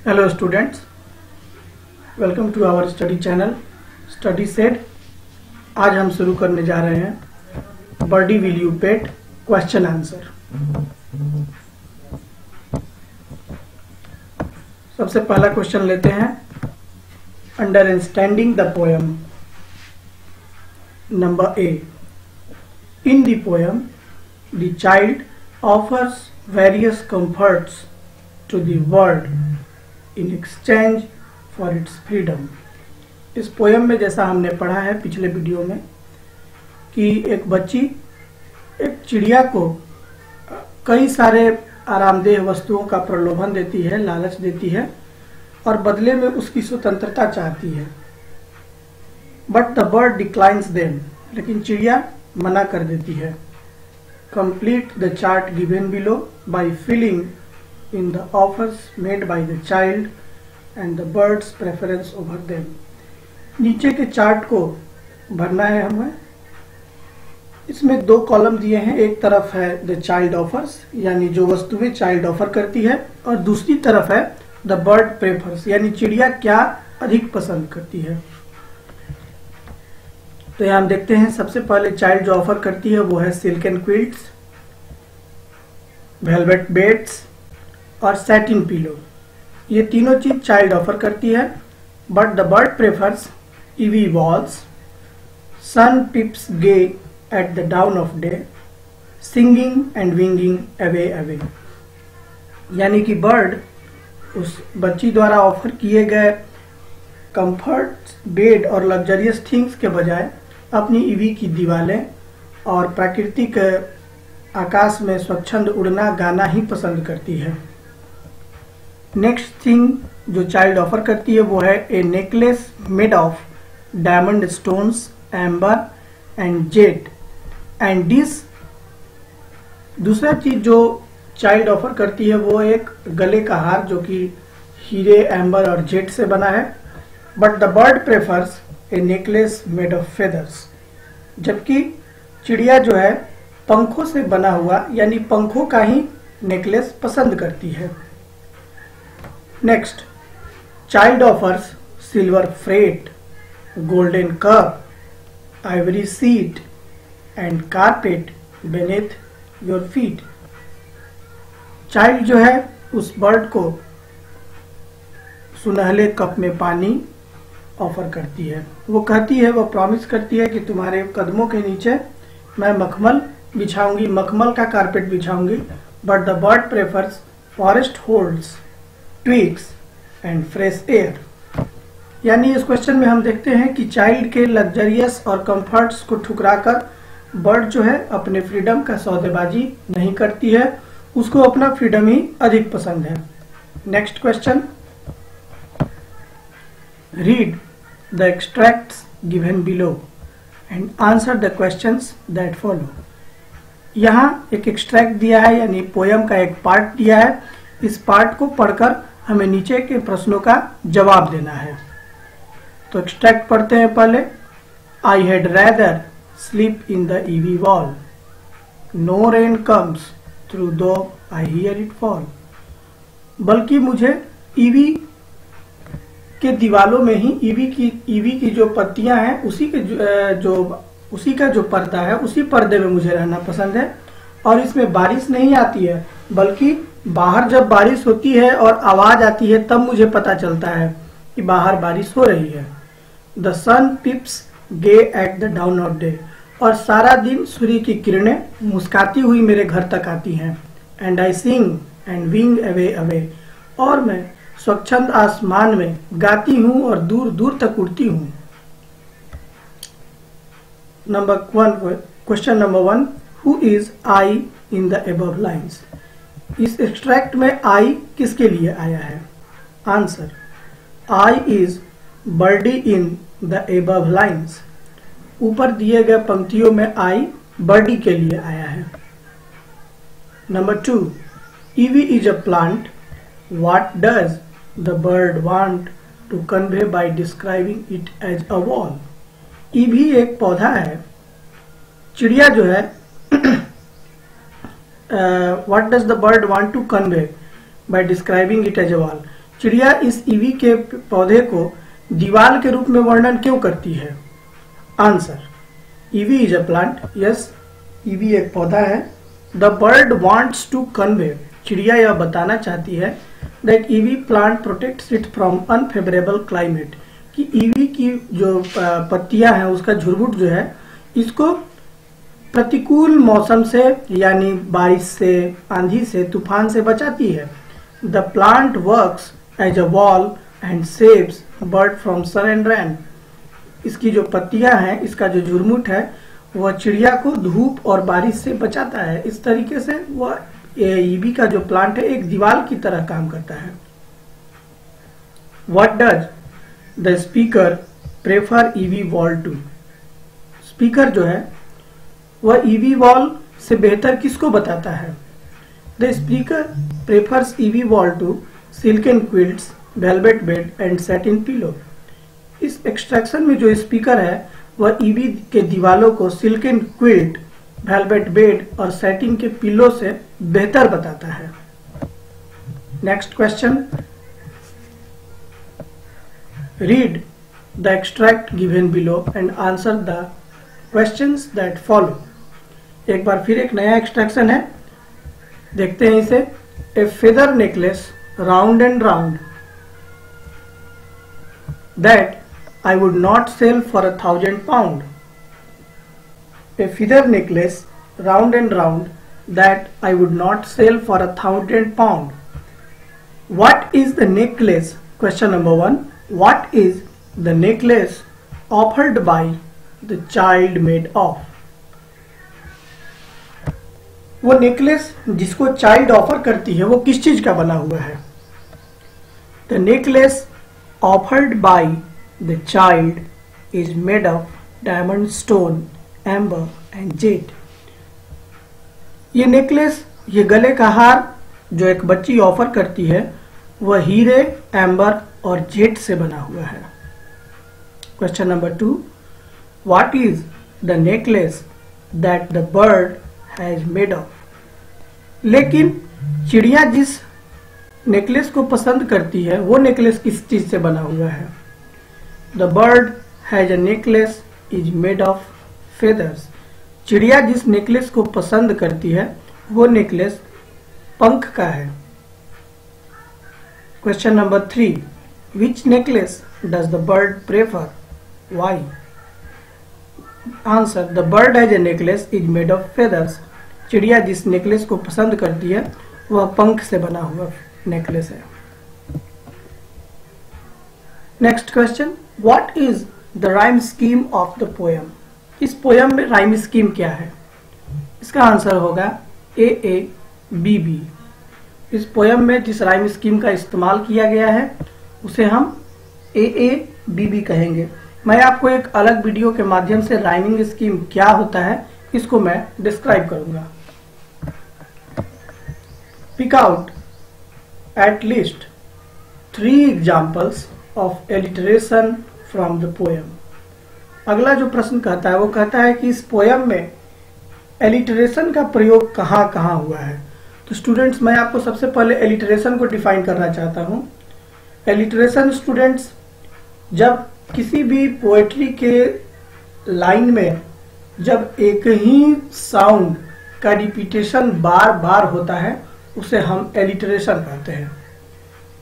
Hello students, welcome to our study channel study set. आज हम शुरू करने जा रहे हैं birdie will you pet question answer. सबसे पहला क्वेश्चन लेते हैं। Understanding the poem. Number A, in the poem the child offers various comforts to the world in exchange for its freedom। इस पोयम में जैसा हमने पढ़ा है पिछले वीडियो में कि एक बच्ची एक चिड़िया को कई सारे आरामदेह वस्तुओं का प्रलोभन देती है, लालच देती है और बदले में उसकी स्वतंत्रता चाहती है। But the bird declines them, लेकिन चिड़िया मना कर देती है। Complete the chart given below by filling in the offers made by the child and the bird's preference over them। नीचे के चार्ट को भरना है हमें। इसमें दो कॉलम दिए हैं। एक तरफ है द चाइल्ड ऑफर्स, यानी जो वस्तुएं चाइल्ड ऑफर करती है, और दूसरी तरफ है द बर्ड प्रेफर्स, यानी चिड़िया क्या अधिक पसंद करती है। तो यहां हम देखते हैं सबसे पहले चाइल्ड जो ऑफर करती है वो है silk and quilts, velvet beds और सैटिन पिलो। ये तीनों चीज चाइल्ड ऑफर करती है। But the bird prefers ivy walls, sun peeps gay at the dawn of day, singing and winging away away. यानी कि बर्ड उस बच्ची द्वारा ऑफर किए गए कंफर्ट, बेड और लग्जरियस थिंग्स के बजाय अपनी ईवी की दीवारें और प्राकृतिक आकाश में स्वच्छंद उड़ना, गाना ही पसंद करती है। नेक्स्ट थिंग जो चाइल्ड ऑफर करती है वो है a necklace made of diamond stones, amber and jade and this. दूसरा चीज जो चाइल्ड ऑफर करती है वो एक गले का हार जो कि हीरे, एम्बर और जेड से बना है। But the bird prefers A necklace made of feathers. जबकि चिड़िया जो है पंखों से बना हुआ, यानी पंखों का ही नेकलेस पसंद करती है। Next, child offers silver freight, golden cup, Ivory seat and carpet beneath your feet. Child जो है उस बर्ड को सुनहले कप में पानी ऑफर करती है। वो कहती है, वो प्रॉमिस करती है कि तुम्हारे कदमों के नीचे मैं मखमल बिछाऊंगी, मखमल का कारपेट बिछाऊंगी। But the bird prefers forest holds, twigs and fresh air. यानी इस क्वेश्चन में हम देखते हैं कि चाइल्ड के लग्जरियस और कंफर्ट्स को ठुकराकर बर्ड जो है अपने फ्रीडम का सौदेबाजी नहीं करती है, उसको अपना फ्रीडम ही अधिक पसंद है। Next question, read the extracts given below and answer the questions that follow. यहाँ एक एक्सट्रैक्ट दिया है, यानी पोयम का एक पार्ट दिया है। इस पार्ट को पढ़कर हमें नीचे के प्रश्नों का जवाब देना है। तो एक्सट्रैक्ट पढ़ते हैं पहले। I had rather sleep in the ivy wall, no rain comes through though I here it fall. बल्कि मुझे ईवी के दीवालों में ही ईवी की जो पत्तियां हैं उसी का जो पर्दा है, उसी पर्दे में मुझे रहना पसंद है। और इसमें बारिश नहीं आती है, बल्कि बाहर जब बारिश होती है और आवाज आती है तब मुझे पता चलता है कि बाहर बारिश हो रही है। The sun peeps gay at the dawn of day, और सारा दिन सूर्य की किरणें मुस्काती हुई मेरे घर तक आती हैं। And I sing and wing away away, और मैं स्वच्छंद आसमान में गाती हूँ और दूर दूर तक उड़ती हूँ। Question number 1, who is I in the above lines. इस एक्सट्रैक्ट में आई किसके लिए आया है? Answer, I is birdie in the above lines. ऊपर दिए गए पंक्तियों में आई बर्डी के लिए आया है। Number 2, ivy is a plant, what does the bird want to convey by describing it as a wall. Ivy एक पौधा है। चिड़िया जो है what does the bird want to convey by describing it as a wall। चिड़िया इस EV के पौधे को दीवार के रूप में वर्णन क्यों करती है? Answer, ivy is a plant. Yes, ivy एक पौधा है। The bird wants to convey, चिड़िया यह बताना चाहती है that ivy plant protects it from unfavourable climate, कि ईवी की जो पत्तियां हैं उसका झुरमुट जो है इसको प्रतिकूल मौसम से यानी बारिश से, आंधी से, तूफान से बचाती है। The plant works as a wall and saves bird from sun and rain, इसकी जो पत्तियां हैं, इसका जो झुरमुट है वह चिड़िया को धूप और बारिश से बचाता है। इस तरीके से वह ईवी का जो प्लांट है एक दीवार की तरह काम करता है। What does the speaker prefer ivy wall to? Speaker जो है वह ईवी वॉल से बेहतर किसको बताता है? The speaker prefers ivy wall to silken quilts, velvet bed and satin pillow. इस एक्सट्रैक्शन में जो स्पीकर है वह ईवी के दीवालों को सिल्कन क्विल्ट, वेलवेट बेड और सैटिन के पिलो से बेहतर बताता है। Next question, read the extract given below and answer the questions that follow. एक बार फिर एक नया एक्सट्रैक्शन है, देखते हैं इसे। A feather necklace round and round that I would not sell for 1,000 pound. A feather necklace round and round that I would not sell for 1,000 pound. What is the necklace? Question number 1. What is the necklace offered by the child made of? वो necklace जिसको child offer करती है वो किस चीज का बना हुआ है? The necklace offered by the child is made of diamond, stone, amber and jade. ये नेकलेस, ये गले का हार जो एक बच्ची ऑफर करती है वह हीरे, एम्बर और जेड से बना हुआ है। Question number 2, what is the necklace that the bird has made of? लेकिन चिड़िया जिस नेकलेस को पसंद करती है वो नेकलेस किस चीज से बना हुआ है? The bird has a necklace is made of feathers. चिड़िया जिस नेकलेस को पसंद करती है वो नेकलेस पंख का है। Question number 3, which necklace does the bird prefer? Why? Answer, the bird has a necklace is made of feathers. चिड़िया जिस नेकलेस को पसंद करती है वह पंख से बना हुआ नेकलेस है। Next question, what is the rhyme scheme of the poem? इस पोयम में राइम स्कीम क्या है? इसका आंसर होगा ए ए बी बी। इस पोयम में जिस राइम स्कीम का इस्तेमाल किया गया है उसे हम ए ए बी बी कहेंगे। मैं आपको एक अलग वीडियो के माध्यम से राइमिंग स्कीम क्या होता है इसको मैं डिस्क्राइब करूंगा। Pick out at least 3 examples of alliteration from the poem. अगला जो प्रश्न कहता है वो कहता है कि इस पोयम में एलिटरेशन का प्रयोग कहाँ कहाँ हुआ है। तो स्टूडेंट्स, मैं आपको सबसे पहले एलिटरेशन को डिफाइन करना चाहता हूँ। एलिटरेशन स्टूडेंट्स, जब किसी भी पोएट्री के लाइन में जब एक ही साउंड का रिपीटेशन बार बार होता है उसे हम एलिटरेशन कहते हैं।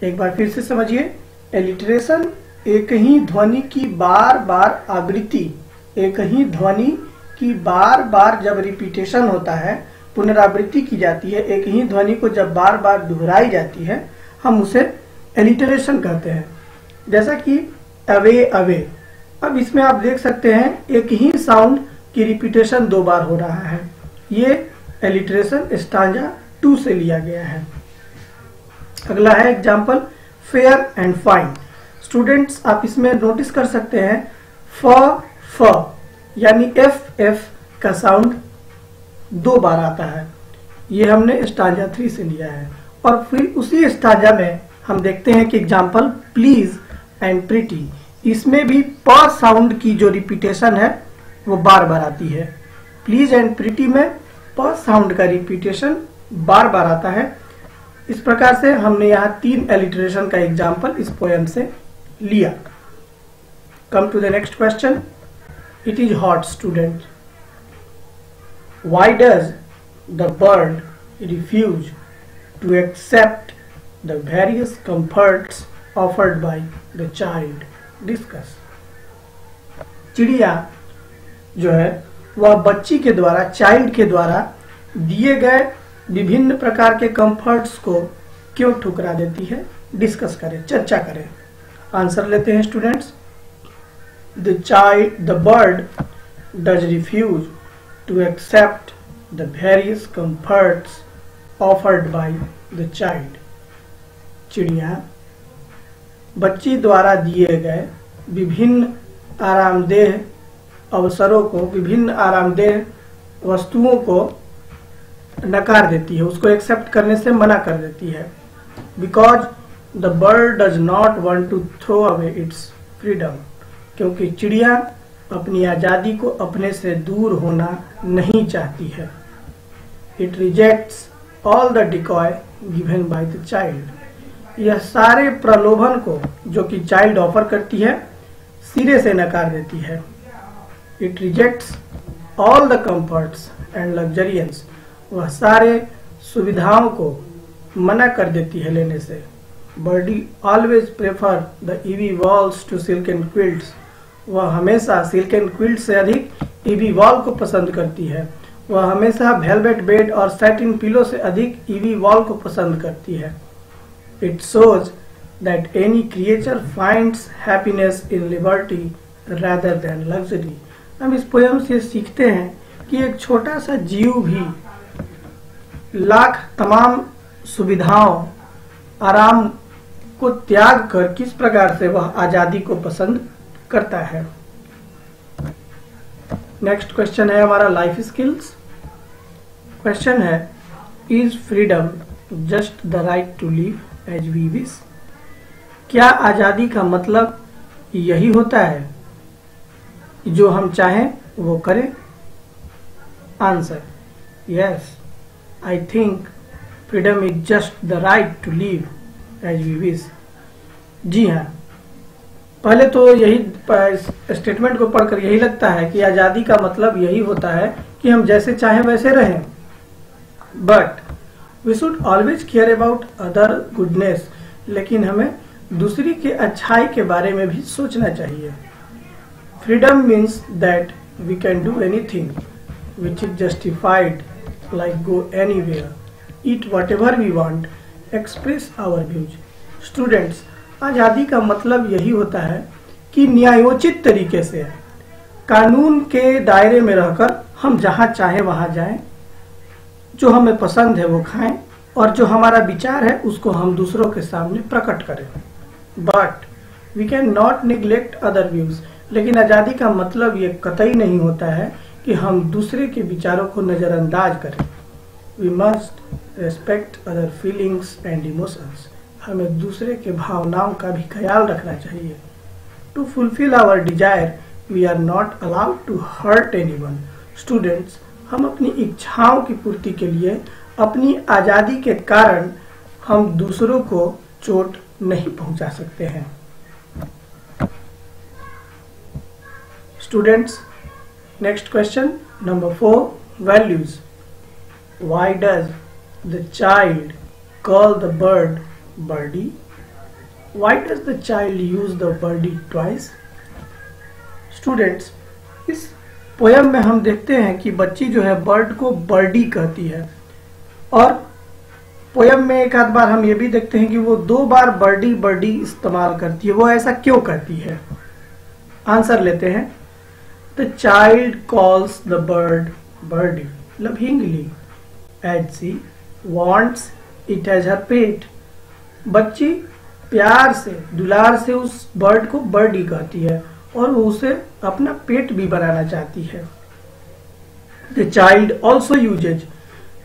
एक बार फिर से समझिए, एलिटरेशन एक ही ध्वनि की बार बार आवृत्ति, एक ही ध्वनि की बार बार जब रिपीटेशन होता है, पुनरावृत्ति की जाती है, एक ही ध्वनि को जब बार बार दोहराई जाती है हम उसे एलिटरेशन कहते हैं। जैसा कि अवे अवे, अब इसमें आप देख सकते हैं एक ही साउंड की रिपीटेशन 2 बार हो रहा है। ये एलिटरेशन स्टांजा 2 से लिया गया है। अगला है example fair and fine. Students, आप इसमें नोटिस कर सकते हैं फ यानी एफ एफ का साउंड 2 बार आता है। ये हमने स्टांजा 3 से लिया है। और फिर उसी स्टांजा में हम देखते हैं कि एग्जाम्पल प्लीज एंड प्रिटी, इसमें भी प साउंड की जो रिपीटेशन है वो बार बार आती है। प्लीज एंड प्रिटी में प साउंड का रिपीटेशन बार बार आता है। इस प्रकार से हमने यहाँ 3 एलिटरेशन का एग्जाम्पल इस पोएम से लिया। Come to the next question. It is hot student. Why does the bird refuse to accept the various comforts offered by the child? Discuss. चिड़िया जो है वह बच्ची के द्वारा, चाइल्ड के द्वारा दिए गए विभिन्न प्रकार के कंफर्ट्स को क्यों ठुकरा देती है? डिस्कस करें, चर्चा करें। आंसर लेते हैं students. The bird does refuse to accept the various comforts offered by the child. चिड़िया बच्ची द्वारा दिए गए विभिन्न आरामदेह अवसरों को, विभिन्न आरामदेह वस्तुओं को नकार देती है, उसको एक्सेप्ट करने से मना कर देती है। Because the bird does not want to throw away its freedom, क्योंकि चिड़िया अपनी आज़ादी को अपने से दूर होना नहीं चाहती है। It rejects all the decoy given by the child. यह सारे प्रलोभन को जो कि चाइल्ड ऑफर करती है सिरे से नकार देती है। It rejects all the comforts and luxuries. वह सारे सुविधाओं को मना कर देती है लेने से। Birdie always prefer the ivy walls to silk and quilts. वह हमेशा सिल्क एंड क्विल्ट से अधिक ईवी वॉल को पसंद करती है। वह हमेशा वेलवेट बेड और सैटिन पिलो से अधिक ईवी वॉल को पसंद करती है। It shows that any creature finds happiness in liberty rather than luxury. हम इस पोयम से सीखते हैं कि एक छोटा सा जीव भी लाख तमाम सुविधाओं, आराम को त्याग कर किस प्रकार से वह आजादी को पसंद करता है। नेक्स्ट क्वेश्चन है हमारा लाइफ स्किल्स। क्वेश्चन है, is freedom just the right to live as we wish? क्या आजादी का मतलब यही होता है कि जो हम चाहें वो करें? Answer, yes, I think freedom is just the right to live as we wish. जी हाँ, पहले तो यही स्टेटमेंट को पढ़कर यही लगता है कि आज़ादी का मतलब यही होता है कि हम जैसे चाहें वैसे रहें। But we should always care about other goodness. लेकिन हमें दूसरी के अच्छाई के बारे में भी सोचना चाहिए। Freedom means that we can do anything which is justified, like go anywhere, eat whatever we want, express our views. Students, आज़ादी का मतलब यही होता है कि न्यायोचित तरीके से कानून के दायरे में रहकर हम जहाँ चाहें वहाँ जाएं, जो हमें पसंद है वो खाएं, और जो हमारा विचार है उसको हम दूसरों के सामने प्रकट करें। But we can not neglect other views. लेकिन आज़ादी का मतलब ये कतई नहीं होता है कि हम दूसरे के विचारों को नज़रअंदाज करें। We must respect other feelings and emotions. हमें दूसरे के भावनाओं का भी ख्याल रखना चाहिए। To fulfil our desire we are not allowed to hurt anyone. Students, हम अपनी इच्छाओं की पूर्ति के लिए अपनी आज़ादी के कारण हम दूसरों को चोट नहीं पहुंचा सकते हैं। Students, next question number 4, values. Why does the child call the bird birdie? Why does the child use the birdie twice? Students, इस पोयम में हम देखते हैं कि बच्ची जो है बर्ड को बर्डी कहती है, और पोयम में एक आध बार हम ये भी देखते हैं कि वो 2 बार बर्डी बर्डी इस्तेमाल करती है। वो ऐसा क्यों करती है? आंसर लेते हैं। The child calls the bird birdie lovingly as she wants it as her pet. बच्ची प्यार से, दुलार से उस बर्ड को बर्डी कहती है और वो उसे अपना पेट भी बनाना चाहती है। The child also uses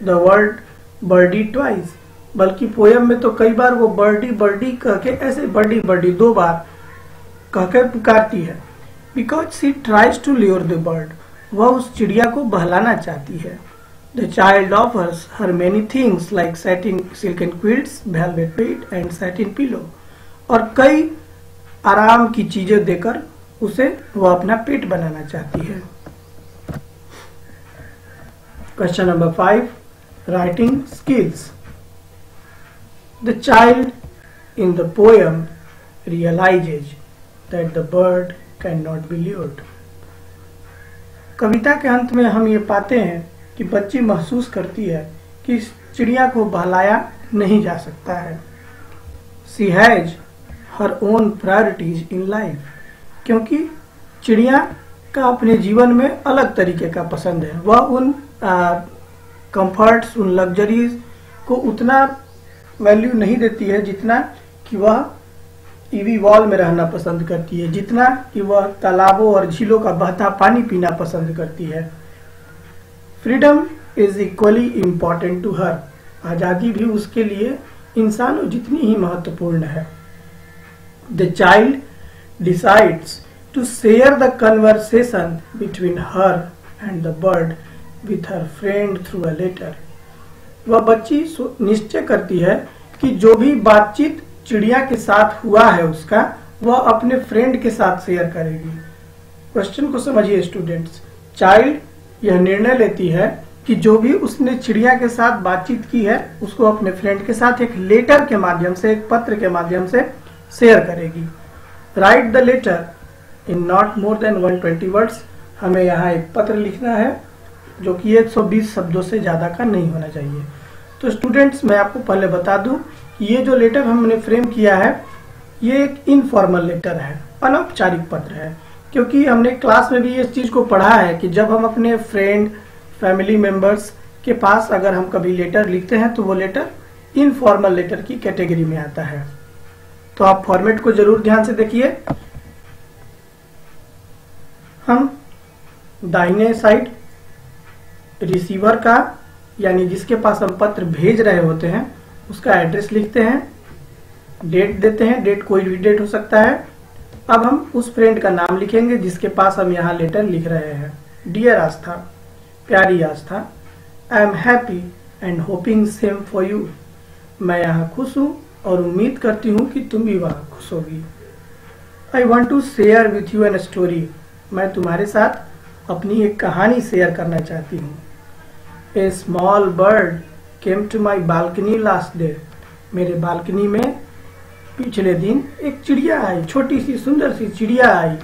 the word birdie twice. बल्कि पोयम में तो कई बार वो बर्डी बर्डी कह के ऐसे बर्डी बर्डी 2 बार कहकर पुकारती है। Because she tries to lure the bird. वह उस चिड़िया को बहलाना चाहती है। The child offers her many things like satin silken quilts, velvet bed and satin pillow. और कई आराम की चीजें देकर उसे वह अपना पेट बनाना चाहती है। Question number 5. Writing skills. The child in the poem realizes that the bird cannot be lured. कविता के अंत में हम ये पाते हैं कि बच्ची महसूस करती है कि इस चिड़िया को बहलाया नहीं जा सकता है। She has her own priorities in life. क्योंकि चिड़िया का अपने जीवन में अलग तरीके का पसंद है। वह उन कंफर्ट्स, उन लग्जरीज को उतना वैल्यू नहीं देती है जितना कि वह ईवी वॉल में रहना पसंद करती है, जितना कि वह तालाबों और झीलों का बहता पानी पीना पसंद करती है। Freedom is equally important to her. आज़ादी भी उसके लिए इंसानों जितनी ही महत्वपूर्ण है. The child decides to share the conversation between her and the bird with her friend through a letter. वह बच्ची निश्चय करती है कि जो भी बातचीत चिड़िया के साथ हुआ है उसका, वह अपने फ्रेंड के साथ शेयर करेगी. क्वेश्चन को समझिए स्टूडेंट्स. चाइल्ड यह निर्णय लेती है कि जो भी उसने चिड़िया के साथ बातचीत की है उसको अपने फ्रेंड के साथ एक लेटर के माध्यम से, एक पत्र के माध्यम से शेयर करेगी. Write the letter in not more than 120 words. हमें यहाँ एक पत्र लिखना है जो कि 120 शब्दों से ज्यादा का नहीं होना चाहिए. तो स्टूडेंट्स, मैं आपको पहले बता दूं कि ये जो लेटर हमने फ्रेम किया है ये एक इनफॉर्मल लेटर है, अनौपचारिक पत्र है. क्योंकि हमने क्लास में भी इस चीज को पढ़ा है कि जब हम अपने फ्रेंड, फैमिली मेंबर्स के पास अगर हम कभी लेटर लिखते हैं तो वो लेटर इनफॉर्मल लेटर की कैटेगरी में आता है. तो आप फॉर्मेट को जरूर ध्यान से देखिए. हम दाहिने साइड रिसीवर का, यानी जिसके पास हम पत्र भेज रहे होते हैं, उसका एड्रेस लिखते हैं, डेट देते हैं. डेट कोई भी डेट हो सकता है. अब हम उस फ्रेंड का नाम लिखेंगे जिसके पास हम यहाँ लेटर लिख रहे हैं. डियर आस्था, प्यारी Astha, I am happy and hoping same for you. मैं यहाँ खुश हूँ और उम्मीद करती हूँ कि तुम भी वहाँ खुश होगी. I want to share with you an story. मैं तुम्हारे साथ अपनी एक कहानी शेयर करना चाहती हूँ. A small bird came to my balcony last day. मेरे बालकनी में पिछले दिन एक चिड़िया आई, छोटी सी सुंदर सी चिड़िया आई.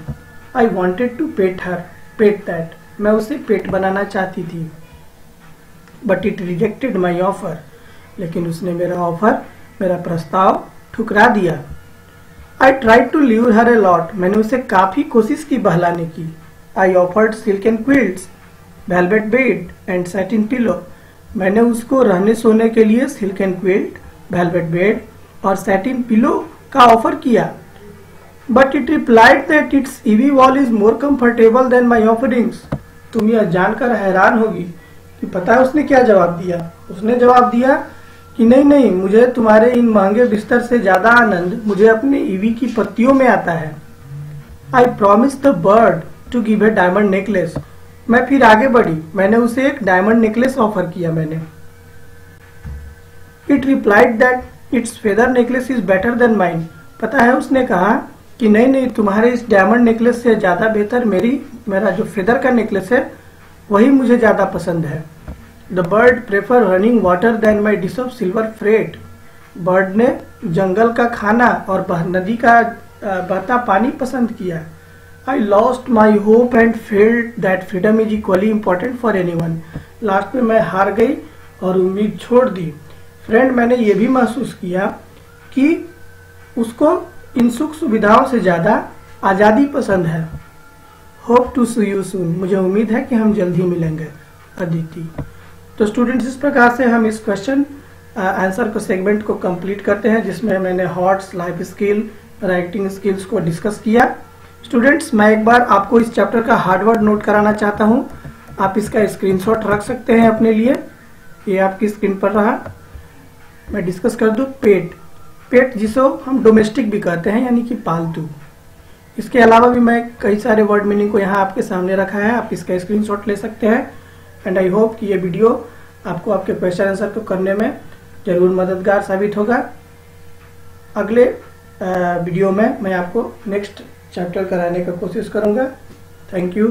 I wanted to pet her, pet that. मैं उसे पेट बनाना चाहती थी. But it rejected my offer. लेकिन उसने मेरा ऑफर, मेरा प्रस्ताव ठुकरा दिया. I tried to leave her a lot. मैंने उसे काफी कोशिश की बहलाने की. I offered silk and quilts, velvet bed and satin pillow. मैंने उसको रहने सोने के लिए silk and quilt, velvet bed और सैटिन पिलो का ऑफर किया. But it replied that its ivy wall is more comfortable than my offerings. तुम यह जानकर हैरान होगी कि पता है उसने क्या जवाब दिया. उसने जवाब दिया कि नहीं नहीं, मुझे तुम्हारे इन महंगे बिस्तर से ज्यादा आनंद मुझे अपने ईवी की पत्तियों में आता है. I promise the bird to give a diamond necklace. मैं फिर आगे बढ़ी. मैंने उसे एक डायमंड नेकलेस ऑफर किया. मैंने it replied that it's feather necklace is better than mine. पता है उसने कहा कि नहीं नहीं, तुम्हारे इस डायमंड नेकलेस से ज्यादा बेहतर मेरा जो फेदर का नेकलेस है वही मुझे ज्यादा पसंद है. The bird prefer running water than my dish of silver fret. Bird ने जंगल का खाना और नदी का बहता पानी पसंद किया. I lost my hope and felt that freedom is equally important for anyone. Last में मैं हार गई और उम्मीद छोड़ दी. फ्रेंड, मैंने ये भी महसूस किया कि उसको इन सुख सुविधाओं से ज्यादा आजादी पसंद है. Hope to see you soon. मुझे उम्मीद है कि हम जल्द ही मिलेंगे. अदिति. तो स्टूडेंट्स, इस प्रकार से हम इस क्वेश्चन आंसर को सेगमेंट को कंप्लीट करते हैं जिसमें मैंने hots, life skill, writing skills को डिस्कस किया. स्टूडेंट्स, मैं एक बार आपको इस चैप्टर का हार्डवर्ड नोट कराना चाहता हूं. आप इसका स्क्रीनशॉट रख सकते हैं अपने लिए. ये आपकी स्क्रीन पर रहा. मैं डिस्कस कर दूं. पेट. पेट जिसको हम डोमेस्टिक भी कहते हैं, यानी कि पालतू. इसके अलावा भी मैं कई सारे वर्ड मीनिंग को यहाँ आपके सामने रखा है. आप इसका स्क्रीनशॉट ले सकते हैं. एंड आई होप कि ये वीडियो आपको आपके क्वेश्चन आंसर को करने में जरूर मददगार साबित होगा। अगले वीडियो में मैं आपको नेक्स्ट चैप्टर कराने का कोशिश करूंगा। Thank you.